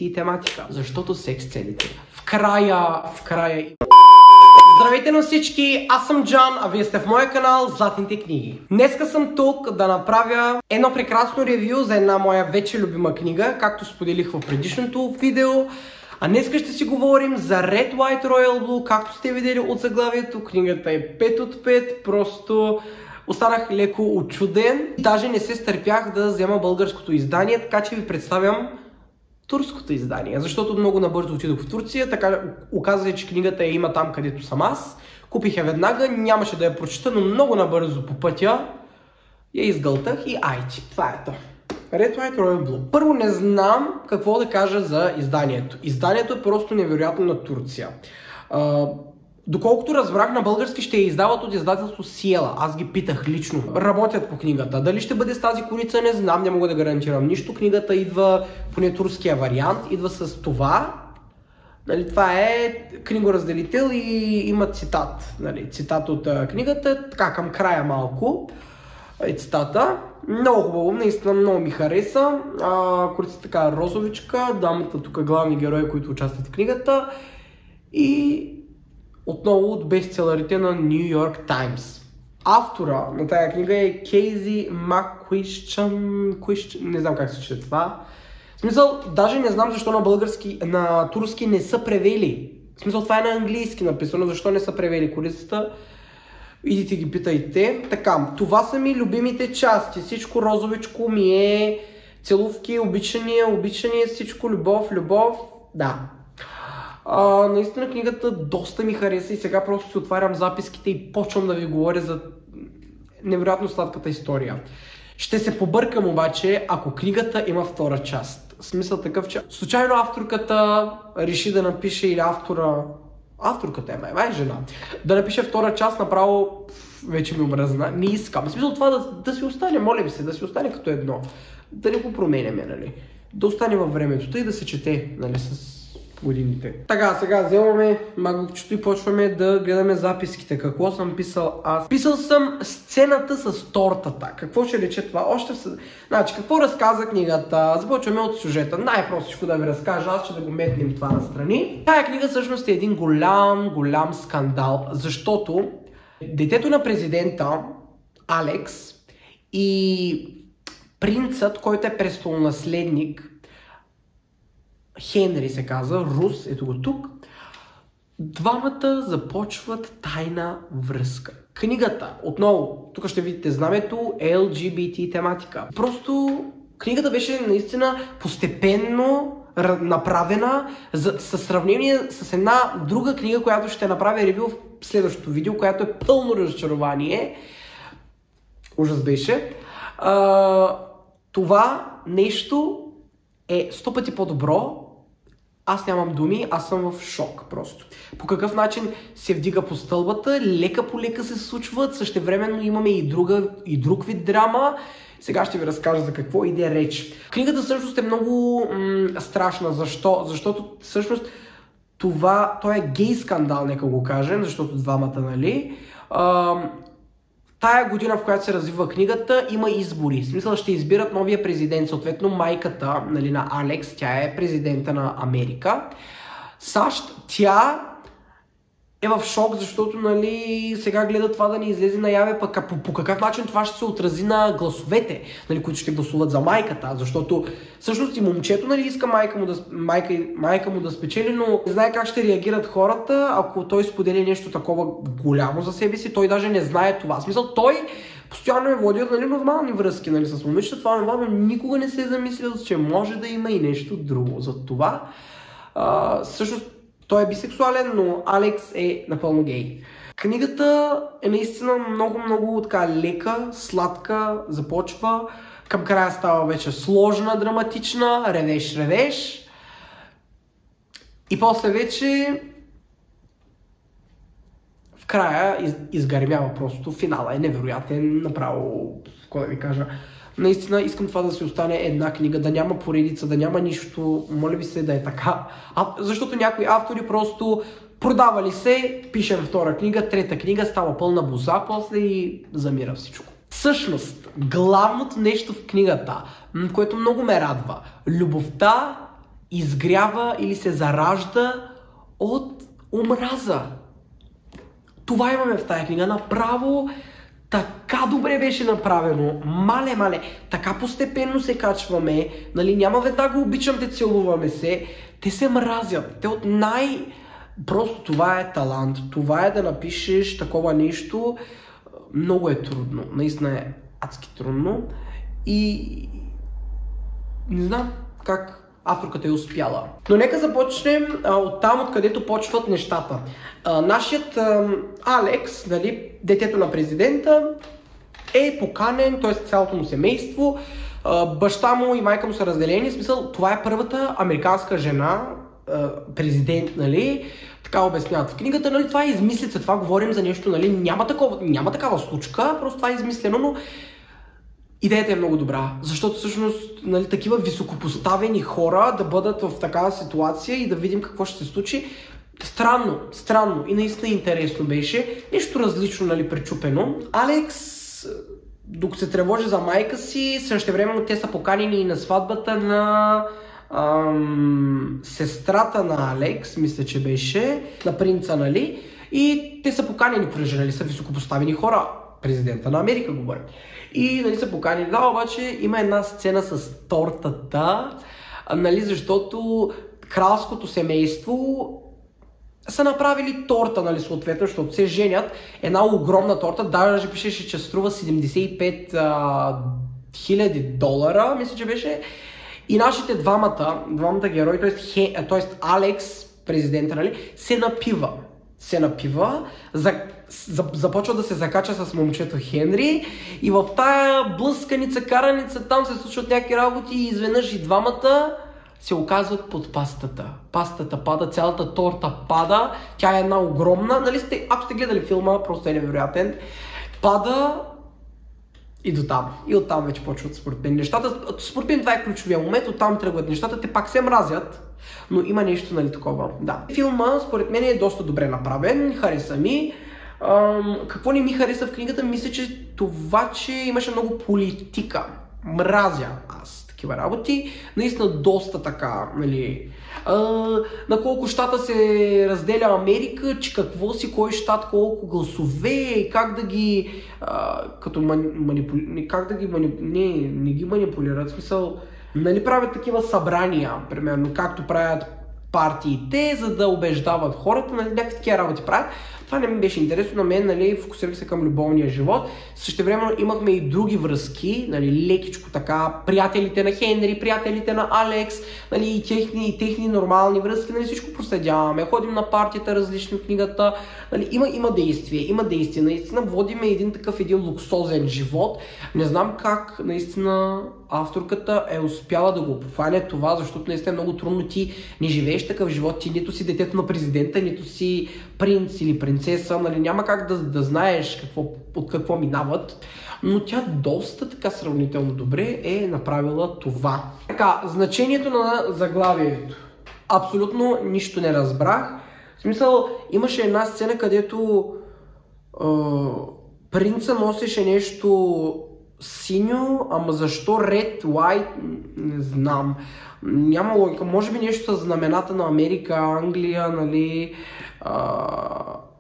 LGBT тематика. Защото секс сцените. В края. Здравейте на всички, аз съм Джан, а вие сте в моя канал Златните книги. Днеска съм тук да направя едно прекрасно ревю за една моя вече любима книга, както споделих в предишното видео. А днеска ще си говорим за Red, White, Royal Blue, както сте видели от заглавието. Книгата е 5 от 5, просто останах леко учуден. Даже не се стърпях да взема българското издание, така че ви представям турското издание, защото много набързо отидох в Турция, така оказа се, че книгата я има там, където съм аз. Купих я веднага, нямаше да я прочета, но много набързо по пътя я изгълтах и айчи, това е то. Red, White, Royal Blue. Първо не знам какво да кажа за изданието. Изданието е просто невероятно на Турция. Доколкото разбрах, на български ще я издават от издателство Сиела. Аз ги питах лично. Работят по книгата. Дали ще бъде с тази корица, не знам, не мога да гарантирам нищо. Книгата идва, поне турския вариант, идва с това. Нали, това е книгоразделител и има цитат. Нали, цитат от книгата, така към края малко е цитата. Много хубаво, наистина много ми хареса. Корицата така розовичка, дамата тук главни герои, които участват в книгата. И отново от бестселерите на New York Times. Автора на тая книга е Кейзи Маккуищън, не знам как се чете това. В смисъл, даже не знам защо на турски не са превели. В смисъл, това е на английски написано, защо не са превели корицата. Идите ги питайте. Така, това са ми любимите части. Всичко розовичко ми е целувки, обичания, всичко любов. Да. Наистина книгата доста ми хареса и сега просто си отварям записките и почвам да ви говоря за невероятно сладката история. Ще се побъркам обаче, ако книгата има втора част. В смисъл такъв, че случайно авторката реши да напише, или авторката е май жена, да напише втора част, направо вече ми омръзна. Не искам. В смисъл това да си остане, моля ви се, да си остане като едно. Да не го променяме, нали. Да остане във времето и да се чете, нали, с годините. Така, сега вземаме магнитчето и почваме да гледаме записките. Какво съм писал аз? Писал съм сцената с тортата. Какво ще рече това? Значи, какво разказа книгата? Започваме от сюжета. Най-простичко да ви разкажа, аз ще да го метнем това настрани. Тая книга всъщност е един голям скандал, защото детето на президента Алекс и принцът, който е престолонаследник, Хенри се казва, Рус, ето го тук. Двамата започват тайна връзка. Книгата, отново, тук ще видите знамето, LGBT тематика. Просто книгата беше наистина постепенно направена със сравнение с една друга книга, която ще направя ревю в следващото видео, която е пълно разочарование. Ужас беше. Това нещо е 100 пъти по-добро. Аз нямам думи, аз съм в шок просто. По какъв начин се вдига по стълбата, лека по лека се случват, същевременно имаме и друг вид драма. Сега ще ви разкажа за какво иде реч. Книгата всъщност е много страшна. Защо? Защото всъщност той е гей скандал, нека го кажем, защото двамата, нали? Тая година, в която се развива книгата, има избори. В смисъл ще избират новия президент. Съответно майката, нали, на Алекс, тя е президента на Америка. САЩ, тя е в шок, защото, нали, сега гледа това да не излезе наяве, пък по какъв начин това ще се отрази на гласовете, нали, които ще гласуват за майката. Защото всъщност и момчето, нали, иска майка му да спечели, но не знае как ще реагират хората, ако той сподели нещо такова голямо за себе си. Той даже не знае това. В смисъл, той постоянно е водил, нали, нормални връзки, нали, с момичета, това нормално, никога не се е замислил, че може да има и нещо друго. За това всъщност той е бисексуален, но Алекс е напълно гей. Книгата е наистина много така лека, сладка, започва. Към края става вече сложна, драматична, ревеш. И после вече в края изгърмява просто. Финала е невероятен, направо, какво да ви кажа. Наистина искам това да си остане една книга, да няма поредица, да няма нищо, моля ви се да е така. Защото някои автори просто продавали се, пишем втора книга, трета книга, става пълна боза, после и замира всичко. Всъщност, главното нещо в книгата, което много ме радва, любовта изгрява или се заражда от омраза. Това имаме в тази книга. Направо така добре беше направено. Мале. Така постепенно се качваме. Нали, няма веднага обичам те, целуваме се. Те се мразят. Те от Просто това е талант. Това е да напишеш такова нещо. Много е трудно. Наистина е адски трудно. И не знам как авторката е успяла. Но нека започнем от там, откъдето почват нещата. Нашият Алекс, нали, детето на президента, е поканен, т.е. цялото му семейство. Баща му и майка му са разделени. В смисъл, това е първата американска жена, президент, нали? Така обясняват в книгата, нали? Това е измислица, това говорим за нещо, нали? Няма такава случка, просто това е измислено, но идеята е много добра, защото всъщност, нали, такива високопоставени хора да бъдат в такава ситуация и да видим какво ще се случи. Странно и наистина интересно беше. Нещо различно, нали, пречупено. Алекс, докато се тревожи за майка си, същевременно те са поканени и на сватбата на сестрата на Алекс, мисля, че беше, на принца, нали? И те са поканени, понеже, нали, са високопоставени хора. Президента на Америка говорим. И, нали, са поканени. Да, обаче има една сцена с тортата, нали, защото кралското семейство са направили торта, нали, съответно, защото се женят. Една огромна торта, даже пишеше, че струва $75 000, мисля, че беше. И нашите двамата герои, т.е. Алекс, президента, нали, се напива, започва да се закача с момчето Хенри и в тая блъсканица, караница, там се случват някакви работи и изведнъж и двамата се оказват под пастата. Пастата пада, цялата торта пада, тя е една огромна, нали, ако сте гледали филма, просто е невероятен, пада и до там. И оттам вече почват според мен нещата. Според мен това е ключовия момент, оттам тръгват нещата, те пак се мразят, но има нещо, нали, такова. Да. Филма според мен е доста добре направен, хареса ми. Какво не ми хареса в книгата, мисля, че това, че имаше много политика. Мразя аз такива работи. Наистина доста така, нали, на колко щата се разделя Америка, че какво си, кой щат, колко гласове, как да ги не ги манипулират, в смисъл, нали, правят такива събрания, примерно, както правят партиите, за да убеждават хората, нали, някакви такива работи правят. Това не ми беше интересно на мен, нали, фокусирах се към любовния живот. Същевременно имахме и други връзки, нали, лекичко така, приятелите на Хенри, приятелите на Алекс, нали, и техни нормални връзки, нали, всичко проследяваме, ходим на партията различни в книгата, нали, има действие, наистина водиме един луксозен живот. Не знам как наистина авторката е успяла да го обхване това, защото наистина е много трудно, ти не живееш такъв живот, ти нито си детето на президента, нито си принц или принцеса, нали, няма как да знаеш от какво минават, но тя доста така сравнително добре е направила това. Така, значението на заглавието. Абсолютно нищо не разбрах. В смисъл, имаше една сцена, където принца носеше нещо синьо, ама защо red, white, не знам. Няма логика. Може би нещо с знамената на Америка, Англия, нали,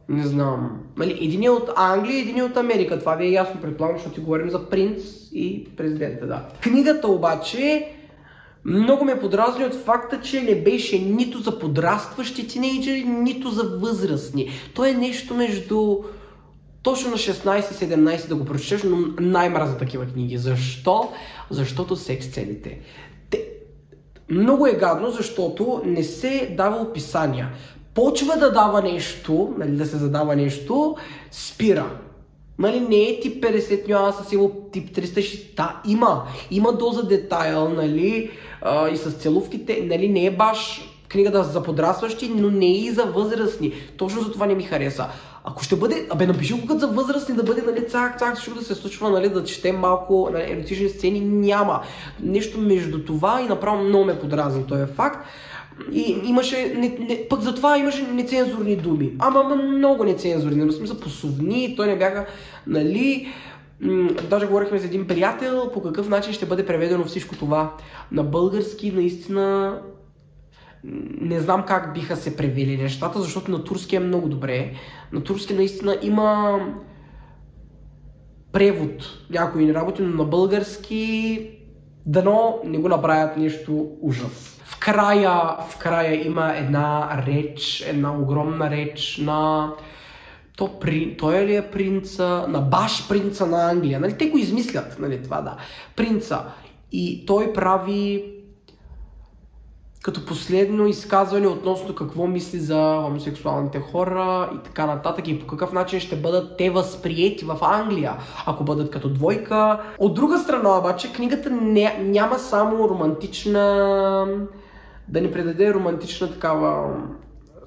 не знам. Нали, един е от Англия, един е от Америка. Това ви е ясно, предполагам, защото ти говорим за принц и президента, да. Книгата обаче много ме подразни от факта, че не беше нито за подрастващи тинейджери, нито за възрастни. То е нещо между точно на 16-17 да го прочетеш, но най-мразя такива книги. Защо? Защото секс сцените. Много е гадно, защото не се дава описания. Почва да дава нещо, нали, да се задава нещо, спира. Нали, не е тип 50 нюанса, тип 360. Да, има доза детайл, нали, и с целувките, нали, не е баш книгата за подрастващи, но не и за възрастни. Точно за това не ми хареса. Ако ще бъде, напиши го като за възрастни, да бъде, нали, цак, всичко да се случва, нали, да четем малко, нали, еротични сцени, няма. Нещо между това и направо много ме подразни, този е факт. И имаше, пък затова имаше нецензурни думи. Ама много нецензурни, в смисъл посовни, той не бяха, нали. Даже говорихме с един приятел по какъв начин ще бъде преведено всичко това на български, наистина не знам как биха се превели нещата, защото на турски е много добре. На турски наистина има превод, някои не работи, но на български дано не го направят нещо ужас. В края има една реч, една огромна реч на... Той ли е принца? На баш принца на Англия. Нали? Те го измислят, нали, това, да. Принца. И той прави като последно изказване относно какво мисли за хомосексуалните хора и така нататък и по какъв начин ще бъдат те възприети в Англия, ако бъдат като двойка. От друга страна обаче, книгата няма само романтична... да ни предаде романтична такава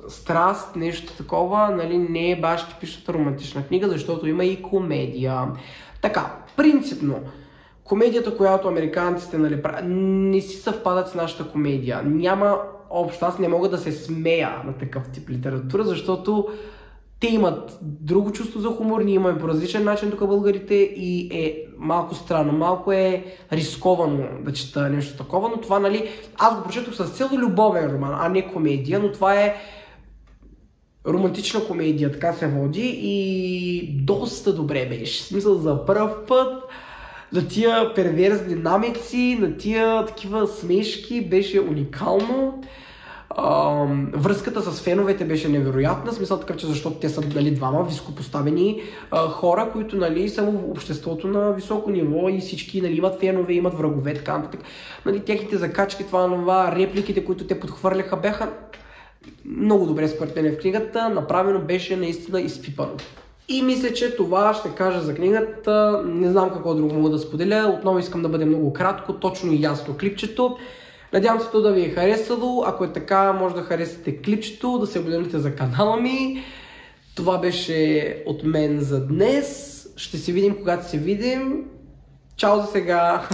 страст, нещо такова, нали, не е баш типичната романтична книга, защото има и комедия. Така, принципно, комедията, която американците, нали, не си съвпадат с нашата комедия. Няма общо, аз не мога да се смея на такъв тип литература, защото те имат друго чувство за хумор, ние имаме по различен начин тук българите и е малко странно, малко е рисковано да чета нещо такова, но това, нали, аз го прочетох с цел любовен роман, а не комедия, но това е романтична комедия, така се води и доста добре беше. В смисъл, за първ път на тия перверзни намеци, на тия такива смешки беше уникално. Връзката с феновете беше невероятна, смисъл такъв, че защото те са, нали, двама високопоставени хора, които, нали, са в обществото на високо ниво и всички, нали, имат фенове, имат врагове, така нататък. Нали, техните закачки, това, репликите, които те подхвърляха, бяха много добре според мен в книгата, направено беше наистина изпипано. И мисля, че това ще кажа за книгата. Не знам какво друго мога да споделя. Отново искам да бъде много кратко, точно и ясно клипчето. Надявам се то да ви е харесало. Ако е така, може да харесате клипчето, да се абонирате за канала ми. Това беше от мен за днес. Ще се видим, когато се видим. Чао за сега!